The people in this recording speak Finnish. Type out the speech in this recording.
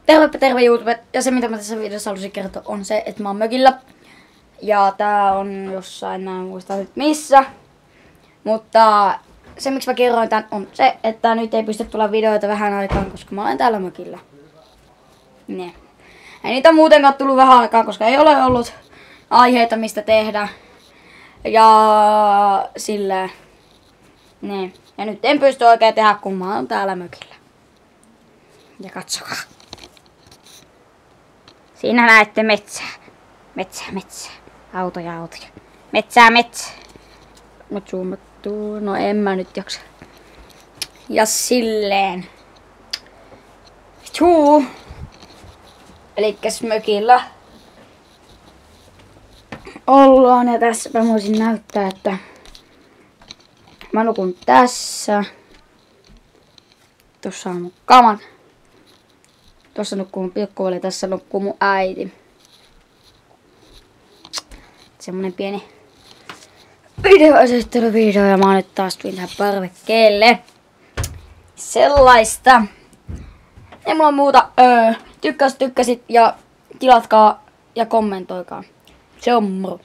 Terve YouTube! Ja se mitä mä tässä videossa halusin kertoa on se, että mä oon mökillä. Ja tää on jossain, mä en muista nyt missä. Mutta se miksi mä kerroin tän on se, että nyt ei pysty tulla videoita vähän aikaan, koska mä olen täällä mökillä. Ne. Ei niitä muutenkaan tullut vähän aikaan, koska ei ole ollut aiheita mistä tehdä. Ja silleen. Ne. Ja nyt en pysty oikein tehdä, kun mä oon täällä mökillä. Ja katsokaa. Siinä näette metsää. Metsää. Autoja. Metsää. Mä zoomattuu. No en mä nyt jaksa. Ja silleen. Juu. Elikkäs mökillä ollaan ja tässä mä voisin näyttää, että mä nukun tässä. Tossa on mun kamat. Tossa nukkuu mun pilkkuveli, tässä nukkuu mun äiti. Semmonen pieni videoesittelyvideo ja mä nyt taas tulin tähän parvekkeelle. Sellaista. Ei mulla muuta. Tykkäsit ja tilatkaa ja kommentoikaa. Se on moro.